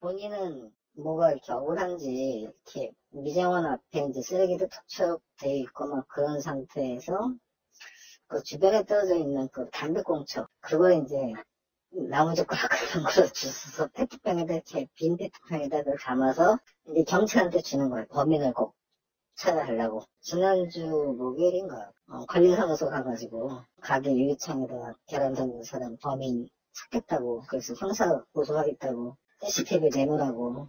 본인은 뭐가 이렇게 억울한지 이렇게 미장원 앞에 이제 쓰레기도 투척돼 있고 막 그런 상태에서 그 주변에 떨어져 있는 그 담배꽁초 그걸 이제 나무젓가락 같은 걸로 주워서 페트병에다 이렇게 빈 페트병에다 그걸 담아서 이제 경찰한테 주는 거예요. 범인을 꼭 찾아달라고. 지난주 목요일인가 관리사무소 가가지고 가게 유리창에다가 계란 던진 사람 범인 찾겠다고 그래서 형사 고소하겠다고 CCTV 내놓으라고.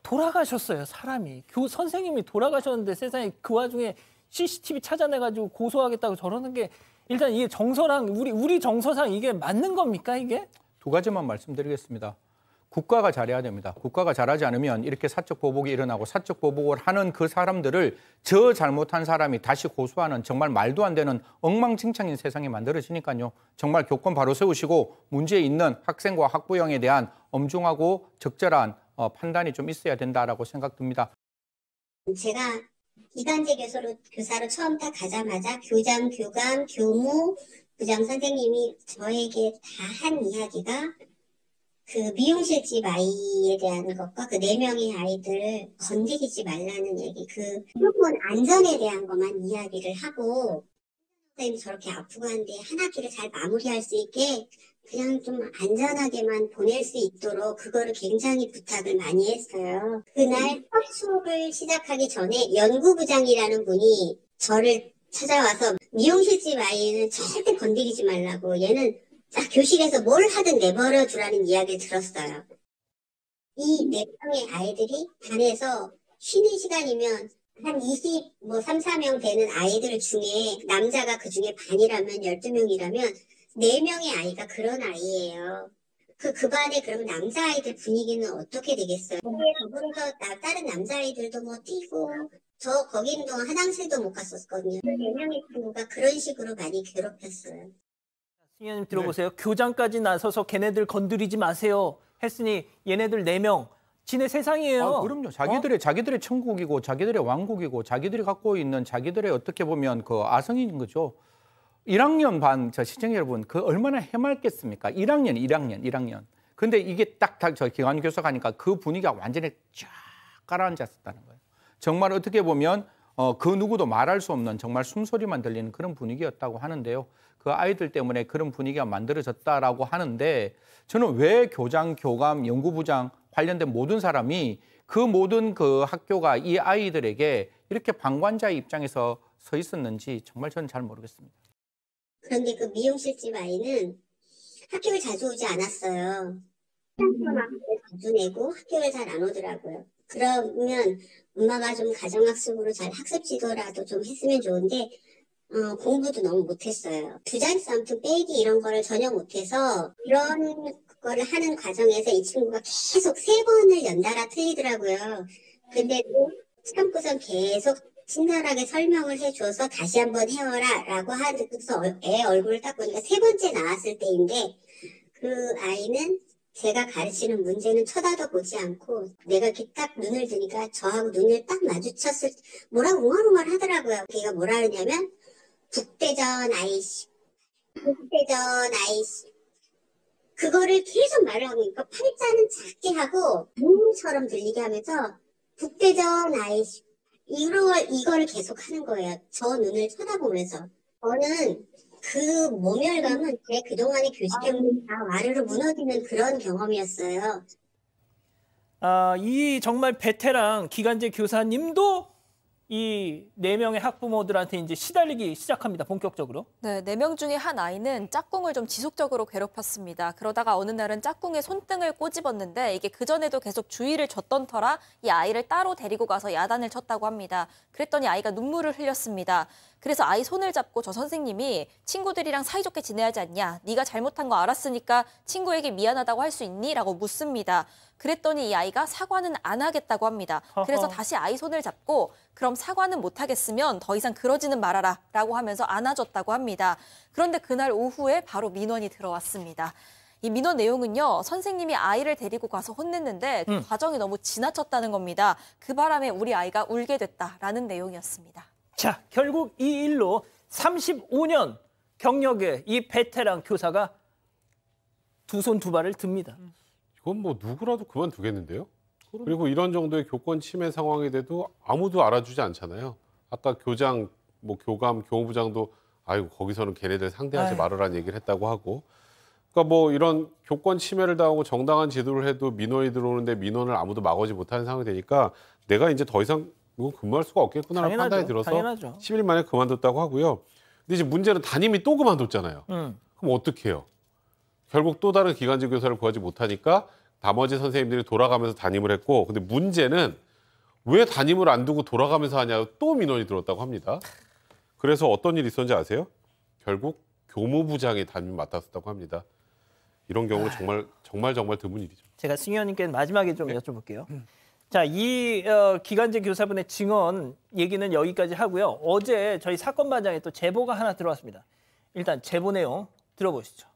돌아가셨어요, 사람이. 선생님이 돌아가셨는데 세상에 그 와중에 CCTV 찾아내가지고 고소하겠다고 저러는 게 일단 이게 정서랑 우리 정서상 이게 맞는 겁니까, 이게? 두 가지만 말씀드리겠습니다. 국가가 잘해야 됩니다. 국가가 잘하지 않으면 이렇게 사적 보복이 일어나고 사적 보복을 하는 그 사람들을 저 잘못한 사람이 다시 고소하는 정말 말도 안 되는 엉망진창인 세상이 만들어지니까요. 정말 교권 바로 세우시고 문제 있는 학생과 학부형에 대한 엄중하고 적절한 판단이 좀 있어야 된다라고 생각됩니다. 제가 이간제 교사로 처음 딱 가자마자 교장, 교감, 교무, 부장 선생님이 저에게 다 한 이야기가 그 미용실집 아이에 대한 것과 그 4명의 아이들을 건드리지 말라는 얘기, 그 무조건 안전에 대한 것만 이야기를 하고 선생님이 저렇게 아프고 한데 한 학기를 잘 마무리할 수 있게 그냥 좀 안전하게만 보낼 수 있도록 그거를 굉장히 부탁을 많이 했어요. 그날 첫 수업을 시작하기 전에 연구부장이라는 분이 저를 찾아와서 미용실집 아이는 절대 건드리지 말라고, 얘는 딱 교실에서 뭘 하든 내버려 두라는 이야기를 들었어요. 이 4명의 아이들이 반에서 쉬는 시간이면 한 3, 4명 되는 아이들 중에 남자가 그 중에 반이라면 12명이라면 4명의 아이가 그런 아이예요. 그 반에 그러면 남자아이들 분위기는 어떻게 되겠어요? 거기에 더불어서 다른 남자아이들도 뭐 뛰고 거기 있는 동안 화장실도 못 갔었거든요. 4명의 친구가 그런 식으로 많이 괴롭혔어요. 승현님 들어보세요. 네. 교장까지 나서서 걔네들 건드리지 마세요 했으니 얘네들 4명 지네 세상이에요. 그럼요. 자기들의 천국이고 자기들의 왕국이고 자기들이 갖고 있는 자기들의 어떻게 보면 그 아성인 거죠. 1학년 반 시청자 여러분 그 얼마나 해맑겠습니까? 1학년. 근데 이게 딱 저 기관 교사가 하니까 그 분위기가 완전히 쫙 가라앉았었다는 거예요. 정말 어떻게 보면 그 누구도 말할 수 없는 정말 숨소리만 들리는 그런 분위기였다고 하는데요. 그 아이들 때문에 그런 분위기가 만들어졌다라고 하는데 저는 왜 교장, 교감, 연구부장 관련된 모든 사람이 그 모든 그 학교가 이 아이들에게 이렇게 방관자의 입장에서 서 있었는지 정말 저는 잘 모르겠습니다. 그런데 그 미용실집 아이는 학교를 자주 오지 않았어요. 학교를 자주 내고 학교를 잘 안 오더라고요. 그러면 엄마가 좀 가정학습으로 잘 학습 지도라도 좀 했으면 좋은데 공부도 너무 못했어요. 주장에서 아무튼 빼기 이런 거를 전혀 못해서 이런 거를 하는 과정에서 이 친구가 계속 3번을 연달아 틀리더라고요. 근데도 참고선 계속 친절하게 설명을 해줘서 다시 한번 해와라 라고 하면서 애 얼굴을 딱 보니까 3번째 나왔을 때인데 그 아이는 제가 가르치는 문제는 쳐다도 보지 않고 내가 이렇게 딱 눈을 드니까 저하고 눈을 딱 마주쳤을 때 뭐라고 웅얼웅얼 하더라고요. 걔가 뭐라 그러냐면 북대전 아이씨, 북대전 아이씨. 그거를 계속 말을 하고 있고 팔자는 작게 하고 눈처럼 들리게 하면서 북대전 아이씨. 이거를 계속 하는 거예요. 저 눈을 쳐다보면서. 저는 그 모멸감은 제 그동안의 교직 경험이 다 와르르 무너지는 그런 경험이었어요. 이 정말 베테랑 기간제 교사님도 이 4명의 학부모들한테 이제 시달리기 시작합니다. 본격적으로. 네, 4명 중에 한 아이는 짝꿍을 좀 지속적으로 괴롭혔습니다. 그러다가 어느 날은 짝꿍의 손등을 꼬집었는데 이게 그전에도 계속 주의를 줬던 터라 이 아이를 따로 데리고 가서 야단을 쳤다고 합니다. 그랬더니 아이가 눈물을 흘렸습니다. 그래서 아이 손을 잡고 저 선생님이 친구들이랑 사이좋게 지내야 하지 않냐? 네가 잘못한 거 알았으니까 친구에게 미안하다고 할 수 있니? 라고 묻습니다. 그랬더니 이 아이가 사과는 안 하겠다고 합니다. 그래서 다시 아이 손을 잡고 그럼 사과는 못 하겠으면 더 이상 그러지는 말아라 라고 하면서 안아줬다고 합니다. 그런데 그날 오후에 바로 민원이 들어왔습니다. 이 민원 내용은요. 선생님이 아이를 데리고 가서 혼냈는데 그 과정이 너무 지나쳤다는 겁니다. 그 바람에 우리 아이가 울게 됐다라는 내용이었습니다. 자, 결국 이 일로 35년 경력의 이 베테랑 교사가 두 손 두 발을 듭니다. 이건 뭐 누구라도 그만두겠는데요. 그리고 이런 정도의 교권 침해 상황이 돼도 아무도 알아주지 않잖아요. 아까 교장, 뭐 교감, 교무부장도 아이고 거기서는 걔네들 상대하지 말아라는 얘기를 했다고 하고. 그러니까 뭐 이런 교권 침해를 당하고 정당한 지도를 해도 민원이 들어오는데 민원을 아무도 막아오지 못하는 상황이 되니까 내가 이제 더 이상 이거 근무할 수가 없겠구나라는 판단이 들어서 당연하죠. 10일 만에 그만뒀다고 하고요. 근데 이제 문제는 담임이 또 그만뒀잖아요. 그럼 어떻게 해요? 결국 또 다른 기간제 교사를 구하지 못하니까 나머지 선생님들이 돌아가면서 담임을 했고, 근데 문제는 왜 담임을 안 두고 돌아가면서 하냐고 또 민원이 들어왔다고 합니다. 그래서 어떤 일이 있었는지 아세요? 결국 교무부장이 담임 맡았었다고 합니다. 이런 경우는 정말 드문 일이죠. 제가 승 의원님께 마지막에 좀 여쭤볼게요. 자, 이 기간제 교사분의 증언 얘기는 여기까지 하고요. 어제 저희 사건반장에 또 제보가 하나 들어왔습니다. 일단 제보 내용 들어보시죠.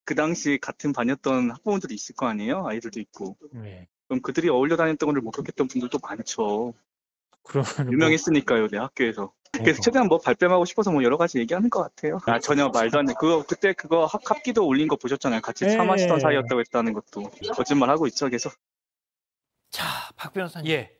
그 당시 같은 반이었던 학부모들이 있을 거 아니에요? 아이들도 있고. 네. 그럼 그들이 어울려 다녔던 걸 목격했던 분들도 많죠. 그러면 유명했으니까요, 내 학교에서. 그래서 최대한 뭐 발뺌하고 싶어서 뭐 여러 가지 얘기하는 것 같아요. 아, 전혀 말도 안 돼. 그때 그거 합기도 올린 거 보셨잖아요. 같이 차 마시던 사이였다고 했다는 것도. 거짓말 하고 있죠, 계속. 자, 박 변호사님. 예.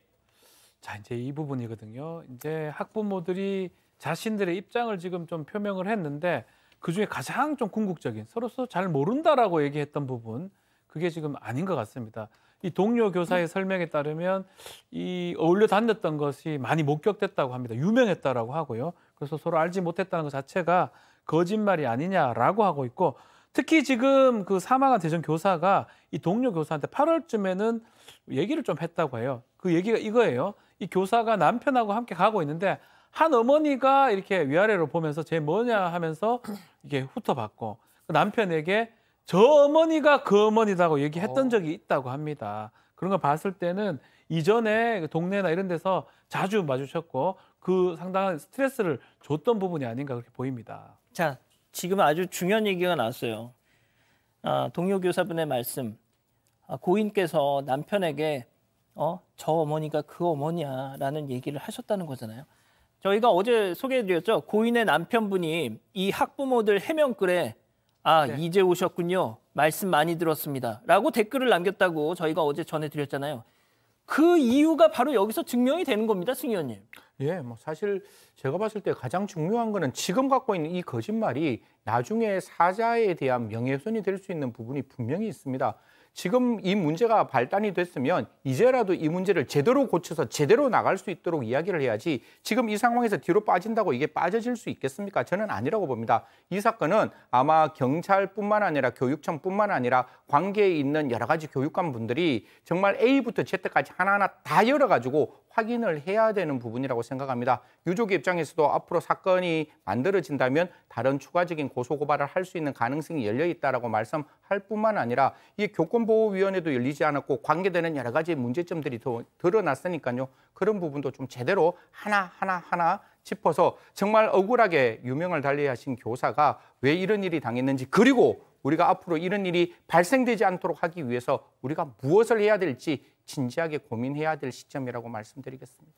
자, 이제 이 부분이거든요. 이제 학부모들이 자신들의 입장을 지금 좀 표명을 했는데 그중에 가장 좀 궁극적인 서로서 잘 모른다라고 얘기했던 부분 그게 지금 아닌 것 같습니다. 이 동료 교사의 설명에 따르면 이 어울려 다녔던 것이 많이 목격됐다고 합니다. 유명했다라고 하고요. 그래서 서로 알지 못했다는 것 자체가 거짓말이 아니냐라고 하고 있고 특히 지금 그 사망한 대전 교사가 이 동료 교사한테 8월쯤에는 얘기를 좀 했다고 해요. 그 얘기가 이거예요. 이 교사가 남편하고 함께 가고 있는데 한 어머니가 이렇게 위아래로 보면서 쟤 뭐냐 하면서 이게 훑어봤고 남편에게 저 어머니가 그 어머니다고 얘기했던 적이 있다고 합니다. 그런 걸 봤을 때는 이전에 동네나 이런 데서 자주 마주쳤고 그 상당한 스트레스를 줬던 부분이 아닌가 그렇게 보입니다. 자, 지금 아주 중요한 얘기가 나왔어요. 동료 교사분의 말씀. 고인께서 남편에게 저 어머니가 그 어머니야라는 얘기를 하셨다는 거잖아요. 저희가 어제 소개해드렸죠. 고인의 남편분이 이 학부모들 해명글에 네. 이제 오셨군요. 말씀 많이 들었습니다. 라고 댓글을 남겼다고 저희가 어제 전해드렸잖아요. 그 이유가 바로 여기서 증명이 되는 겁니다, 승 의원님. 예, 뭐 사실 제가 봤을 때 가장 중요한 거는 지금 갖고 있는 이 거짓말이 나중에 사자에 대한 명예훼손이 될 수 있는 부분이 분명히 있습니다. 지금 이 문제가 발단이 됐으면 이제라도 이 문제를 제대로 고쳐서 제대로 나갈 수 있도록 이야기를 해야지 지금 이 상황에서 뒤로 빠진다고 이게 빠져질 수 있겠습니까? 저는 아니라고 봅니다. 이 사건은 아마 경찰뿐만 아니라 교육청뿐만 아니라 관계에 있는 여러 가지 교육관 분들이 정말 A부터 Z까지 하나하나 다 열어가지고 확인을 해야 되는 부분이라고 생각합니다. 유족의 입장에서도 앞으로 사건이 만들어진다면 다른 추가적인 고소고발을 할 수 있는 가능성이 열려 있다라고 말씀할 뿐만 아니라 이 교권보호위원회도 열리지 않았고 관계되는 여러 가지 문제점들이 더 드러났으니까요. 그런 부분도 좀 제대로 하나 짚어서 정말 억울하게 유명을 달리하신 교사가 왜 이런 일이 당했는지 그리고 우리가 앞으로 이런 일이 발생되지 않도록 하기 위해서 우리가 무엇을 해야 될지 진지하게 고민해야 될 시점이라고 말씀드리겠습니다.